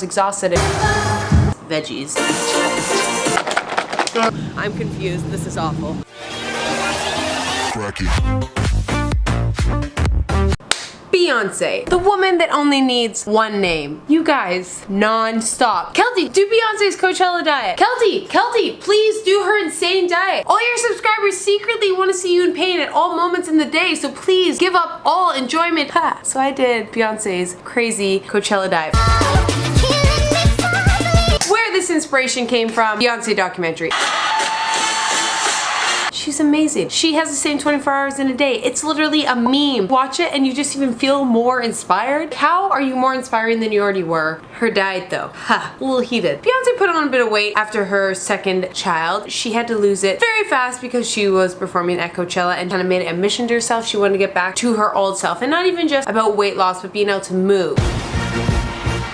Exhausted. Veggies. I'm confused. This is awful. Beyonce, the woman that only needs one name. You guys, non-stop. Keltie, do Beyonce's Coachella diet. Keltie, please do her insane diet. All your subscribers secretly want to see you in pain at all moments in the day, so please give up all enjoyment. Ha! So I did Beyonce's crazy Coachella diet. Where this inspiration came from, Beyonce documentary. She's amazing. She has the same 24 hours in a day. It's literally a meme. Watch it and you just even feel more inspired. How are you more inspiring than you already were? Her diet though, ha, a little heated. Beyonce put on a bit of weight after her second child. She had to lose it very fast because she was performing at Coachella and kind of made it a mission to herself. She wanted to get back to her old self, and not even just about weight loss, but being able to move.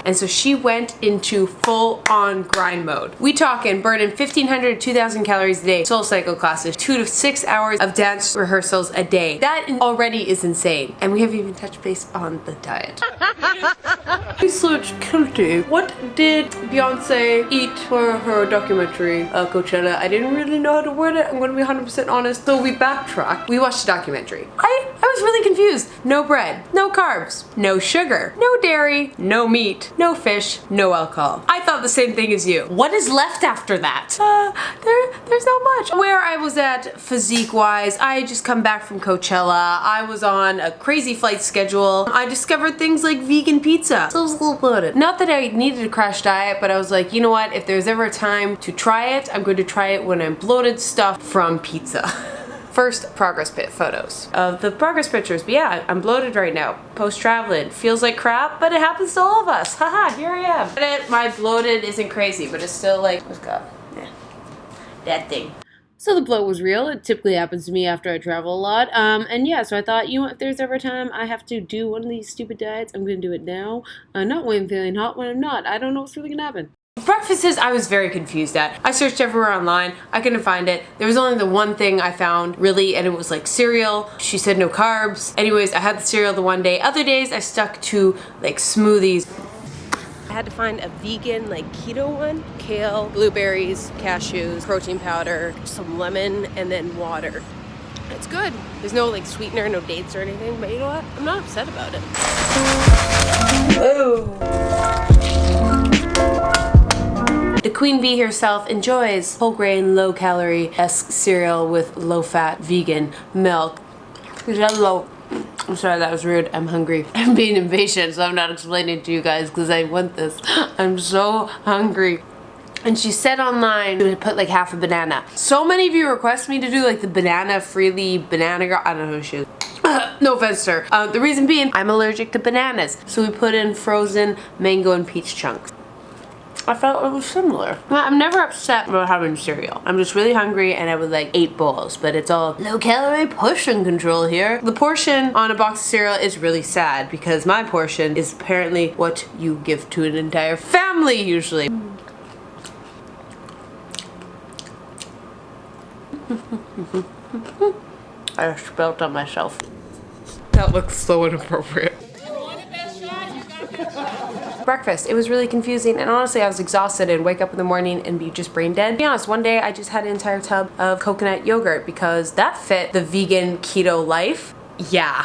And so she went into full-on grind mode. We talking burning 1,500 to 2,000 calories a day, soul cycle classes, 2 to 6 hours of dance rehearsals a day. That already is insane. And we haven't even touched base on the diet. Research Keltie. What did Beyonce eat for her documentary, Coachella? I didn't really know how to word it. I'm gonna be 100% honest. So we backtracked. We watched the documentary. I was really confused. No bread, no carbs, no sugar, no dairy, no meat, no fish, no alcohol. I thought the same thing as you. What is left after that? There's not much. Where I was at physique-wise, I had just come back from Coachella. I was on a crazy flight schedule. I discovered things like vegan pizza. So I was a little bloated. Not that I needed a crash diet, but I was like, you know what? If there's ever a time to try it, I'm going to try it when I'm bloated stuffed from pizza. First, progress photos of the progress pictures. But yeah, I'm bloated right now. Post-traveling. Feels like crap, but it happens to all of us. Haha, here I am. My bloated isn't crazy, but it's still like, what's God? Yeah. That thing. So the bloat was real. It typically happens to me after I travel a lot. And yeah, so I thought, you know, if there's ever a time I have to do one of these stupid diets, I'm gonna do it now. Not when I'm feeling hot, when I'm not. I don't know what's really gonna happen. Breakfasts I was very confused at. I searched everywhere online. I couldn't find it. There was only the one thing I found really, and it was like cereal. She said no carbs. Anyways, I had the cereal the one day. Other days I stuck to like smoothies. I had to find a vegan like keto one. Kale, blueberries, cashews, protein powder, some lemon, and then water. It's good. There's no like sweetener, no dates or anything, but you know what? I'm not upset about it. Oh. The queen bee herself enjoys whole grain, low calorie-esque cereal with low fat vegan milk. I'm sorry, that was rude. I'm hungry. I'm being impatient, so I'm not explaining to you guys because I want this. I'm so hungry. And she said online to put like half a banana. So many of you request me to do like the banana freely banana girl. I don't know who she is. No offense, sir. The reason being, I'm allergic to bananas. So we put in frozen mango and peach chunks. I felt it was similar. I'm never upset about having cereal. I'm just really hungry and I would like 8 bowls, but it's all low calorie portion control here. The portion on a box of cereal is really sad because my portion is apparently what you give to an entire family usually. I just spilled on myself. That looks so inappropriate. Breakfast. It was really confusing, and honestly I was exhausted and wake up in the morning and be just brain dead. To be honest, one day I just had an entire tub of coconut yogurt because that fit the vegan keto life. Yeah.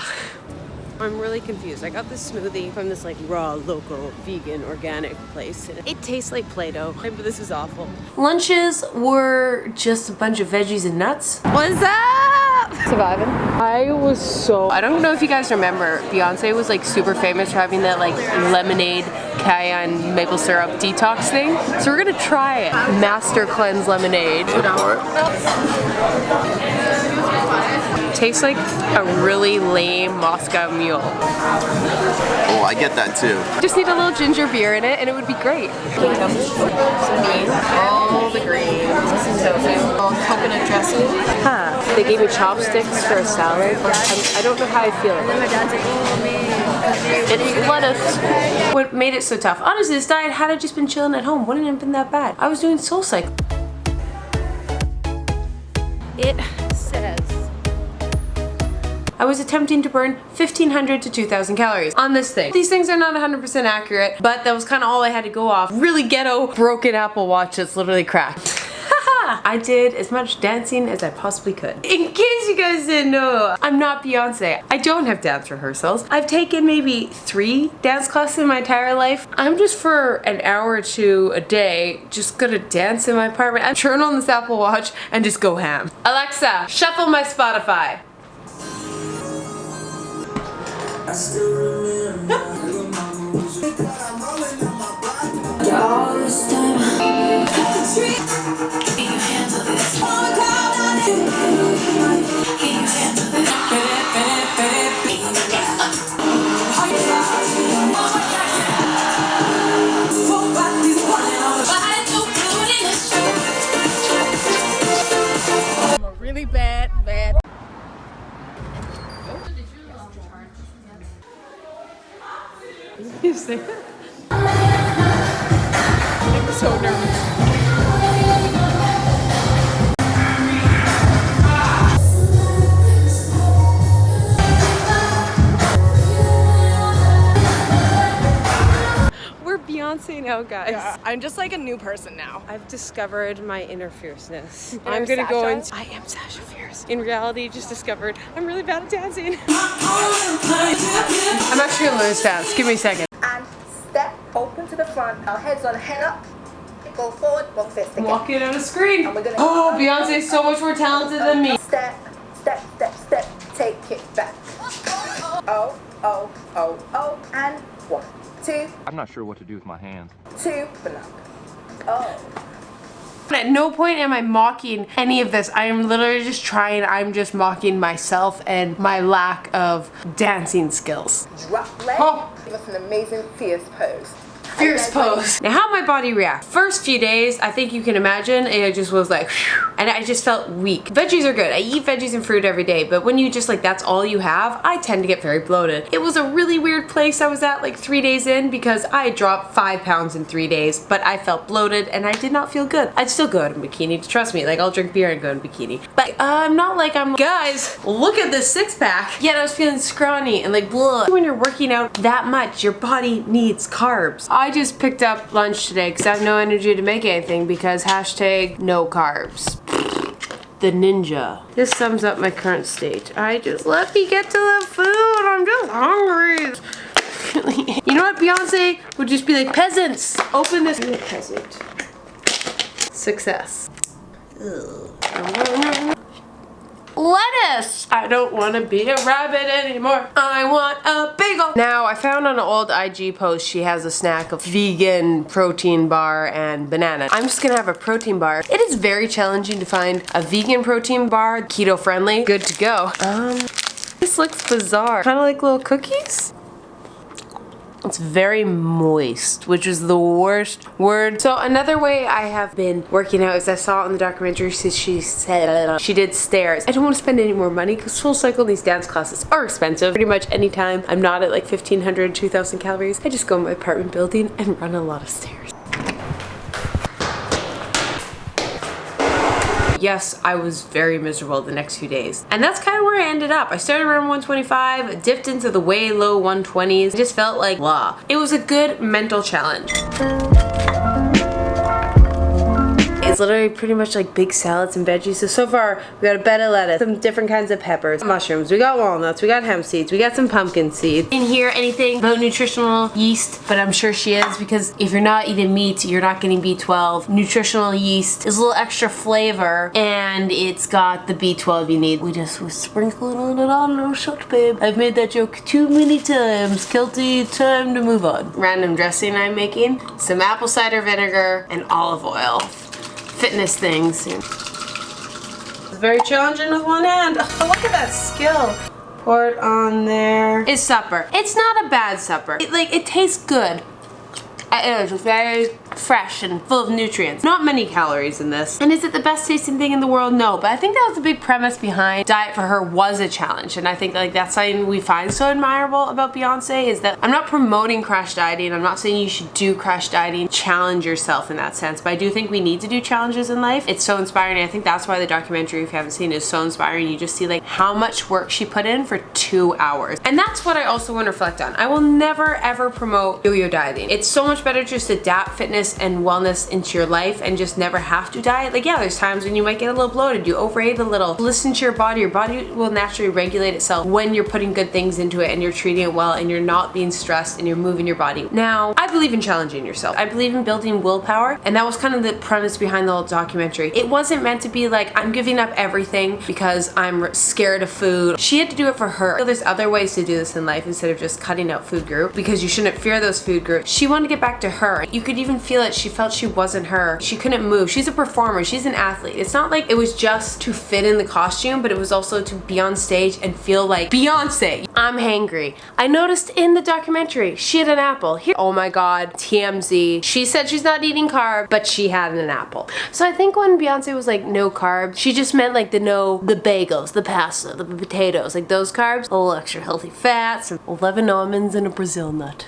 I'm really confused. I got this smoothie from this like raw, local, vegan, organic place. It tastes like Play-Doh, but this is awful. Lunches were just a bunch of veggies and nuts. What's up? Surviving. I don't know if you guys remember, Beyonce was like super famous for having that like lemonade, cayenne, maple syrup detox thing. So we're gonna try it. Master Cleanse lemonade. Tastes like a really lame Moscow Mule. Oh, I get that too. Just need a little ginger beer in it and it would be great. Some greens, all the greens. All coconut dressing. Huh. They gave me chopsticks for a salad. I don't know how I feel about it. It's lettuce. What made it so tough? Honestly, this diet, had I just been chilling at home, wouldn't it have been that bad. I was doing soul cycle. It says I was attempting to burn 1,500 to 2,000 calories on this thing. These things are not 100% accurate, but that was kind of all I had to go off. Really ghetto, broken Apple Watch that's literally cracked. I did as much dancing as I possibly could. In case you guys didn't know, I'm not Beyonce. I don't have dance rehearsals. I've taken maybe 3 dance classes in my entire life. I'm just for an hour or 2 a day just gonna dance in my apartment. I turn on this Apple Watch and just go ham. Alexa, shuffle my Spotify. I still remember. All this time. I'm a really bad. You see it? I'm so nervous. Beyonce now, guys. Yeah, I'm just like a new person now. I've discovered my inner fierceness. Inner I'm gonna Sasha? go into. I am Sasha Fierce. In reality, just discovered I'm really bad at dancing. I'm actually gonna learn dance. Give me a second. And step open to the front. Our heads on, head up. Go forward, both fists together. Walking on a screen. And we're gonna Oh, Beyonce is so much more talented than me. Step, step, step, step. Take it back. Oh, oh, oh, oh. And 1, 2. I'm not sure what to do with my hands. 2, block. Oh. At no point am I mocking any of this. I am literally just trying. I'm just mocking myself and my lack of dancing skills. Drop leg. Oh. Give us an amazing fierce pose. Fierce pose. Now how my body react. First few days, I think you can imagine, it just was like, whew, and I just felt weak. Veggies are good. I eat veggies and fruit every day, but when you just like, that's all you have, I tend to get very bloated. It was a really weird place I was at like 3 days in because I dropped 5 pounds in 3 days, but I felt bloated and I did not feel good. I'd still go out in bikini, trust me, like I'll drink beer and go in bikini. But I'm not like I'm, guys, look at this 6-pack. Yet I was feeling scrawny and like blah. When you're working out that much, your body needs carbs. I just picked up lunch today because I have no energy to make anything because hashtag no carbs. The ninja. This sums up my current state. Let me get to the food. I'm just hungry. You know what? Beyonce would just be like, peasants, open this. Be a peasant. Success. Ugh. Lettuce! I don't want to be a rabbit anymore. I want a bagel. Now, I found on an old IG post she has a snack of vegan protein bar and banana. I'm just gonna have a protein bar. It is very challenging to find a vegan protein bar, keto friendly, good to go. This looks bizarre. Kind of like little cookies? It's very moist, which is the worst word. So another way I have been working out is I saw in the documentary she said she did stairs. I don't want to spend any more money because SoulCycle, these dance classes are expensive. Pretty much anytime I'm not at like 1,500, 2,000 calories, I just go in my apartment building and run a lot of stairs. Yes, I was very miserable the next few days. And that's kind of where I ended up. I started around 125, dipped into the way low 120s. I just felt like blah. It was a good mental challenge. It's literally pretty much like big salads and veggies. So far, we got a bed of lettuce, some different kinds of peppers, mushrooms, we got walnuts, we got hemp seeds, we got some pumpkin seeds. Didn't hear anything about nutritional yeast, but I'm sure she is because if you're not eating meat, you're not getting B12. Nutritional yeast is a little extra flavor and it's got the B12 you need. We sprinkle it on no shot, babe. I've made that joke too many times. Keltie, time to move on. Random dressing I'm making, some apple cider vinegar and olive oil. Fitness things. It's very challenging with one hand. Oh, look at that skill. Pour it on there. It's supper. It's not a bad supper. It tastes good. It is very fresh and full of nutrients. Not many calories in this. And is it the best tasting thing in the world? No, but I think that was the big premise behind diet for her was a challenge. And I think like that's something we find so admirable about Beyonce is that I'm not promoting crash dieting. I'm not saying you should do crash dieting, challenge yourself in that sense, but I do think we need to do challenges in life. It's so inspiring. I think that's why the documentary, if you haven't seen it, is so inspiring. You just see like how much work she put in for 2 hours. And that's what I also want to reflect on. I will never ever promote yo-yo dieting. It's so much better to just adapt fitness and wellness into your life and just never have to diet. Like yeah, there's times when you might get a little bloated, you overate a little. Listen to your body will naturally regulate itself when you're putting good things into it and you're treating it well and you're not being stressed and you're moving your body. Now, I believe in challenging yourself. I believe in building willpower, and that was kind of the premise behind the whole documentary. It wasn't meant to be like, I'm giving up everything because I'm scared of food. She had to do it for her. There's other ways to do this in life instead of just cutting out food group because you shouldn't fear those food groups. She wanted to get back to her. You could even feel it. She felt she wasn't her. She couldn't move. She's a performer. She's an athlete. It's not like it was just to fit in the costume, but it was also to be on stage and feel like Beyonce. I'm hangry. I noticed in the documentary, she had an apple. Here, oh my God, TMZ. She said she's not eating carbs, but she had an apple. So I think when Beyonce was like no carbs, she just meant like the bagels, the pasta, the potatoes, like those carbs, a little extra healthy fats, and 11 almonds and a Brazil nut.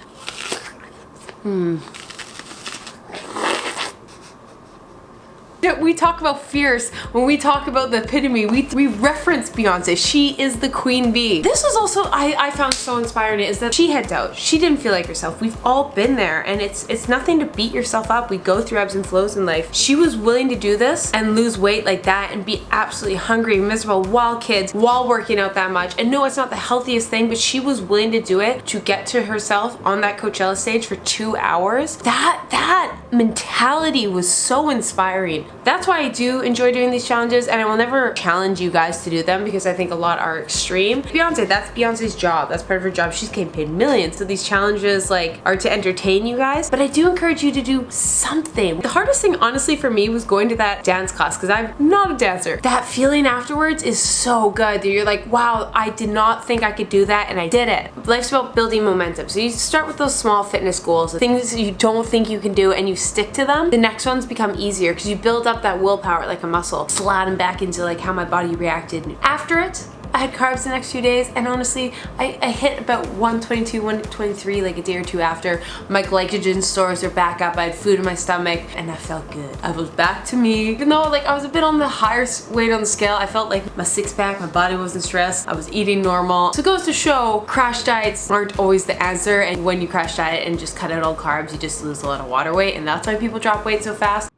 We talk about fierce when we talk about the epitome. We reference Beyonce. She is the queen bee. This was also I found so inspiring is that she had doubt. She didn't feel like herself. We've all been there, and it's nothing to beat yourself up. We go through ebbs and flows in life. She was willing to do this and lose weight like that and be absolutely hungry, miserable, while kids, while working out that much. And no, it's not the healthiest thing, but she was willing to do it to get to herself on that Coachella stage for 2 hours. That mentality was so inspiring. That's why I do enjoy doing these challenges, and I will never challenge you guys to do them because I think a lot are extreme. Beyonce, that's Beyonce's job. That's part of her job. She's getting paid millions. So these challenges like are to entertain you guys, but I do encourage you to do something. The hardest thing honestly for me was going to that dance class because I'm not a dancer. That feeling afterwards is so good that you're like, wow, I did not think I could do that and I did it. Life's about building momentum. So you start with those small fitness goals, things you don't think you can do, and you stick to them. The next ones become easier because you build up that willpower like a muscle. Flatten back into like how my body reacted. After it, I had carbs the next few days, and honestly, I hit about 122, 123 like a day or two after. My glycogen stores are back up. I had food in my stomach, and I felt good. I was back to me. Even though like I was a bit on the higher weight on the scale, I felt like my six-pack, my body wasn't stressed. I was eating normal. So it goes to show crash diets aren't always the answer, and when you crash diet and just cut out all carbs, you just lose a lot of water weight, and that's why people drop weight so fast.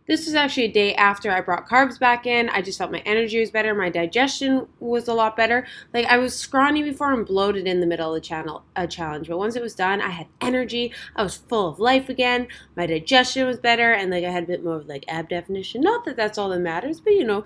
This was actually a day after I brought carbs back in. I just felt my energy was better. My digestion was a lot better. Like I was scrawny before and bloated in the middle of the challenge. But once it was done, I had energy. I was full of life again. My digestion was better. And like I had a bit more of like ab definition. Not that that's all that matters, but you know,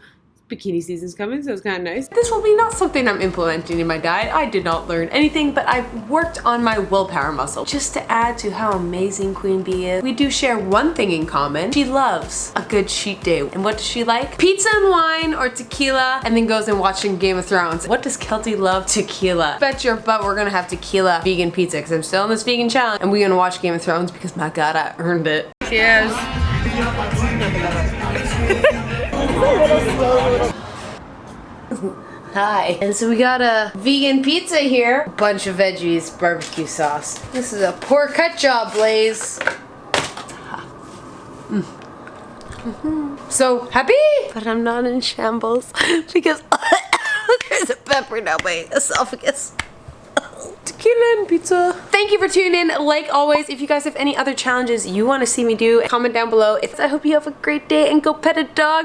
bikini season's coming, so it's kind of nice. This will be not something I'm implementing in my diet. I did not learn anything, but I've worked on my willpower muscle. Just to add to how amazing Queen Bee is, we do share one thing in common. She loves a good cheat day. And what does she like? Pizza and wine or tequila, and then goes and watching Game of Thrones. What does Keltie love? Tequila. Bet your butt we're gonna have tequila vegan pizza because I'm still on this vegan challenge, and we're gonna watch Game of Thrones because my God, I earned it. Cheers. Hi. And so we got a vegan pizza here. A bunch of veggies, barbecue sauce. This is a poor cut job, Blaze. So happy? But I'm not in shambles because there's a pepper down my esophagus. Tequila and pizza. Thank you for tuning in. Like always, if you guys have any other challenges you want to see me do, comment down below. I hope you have a great day and go pet a dog.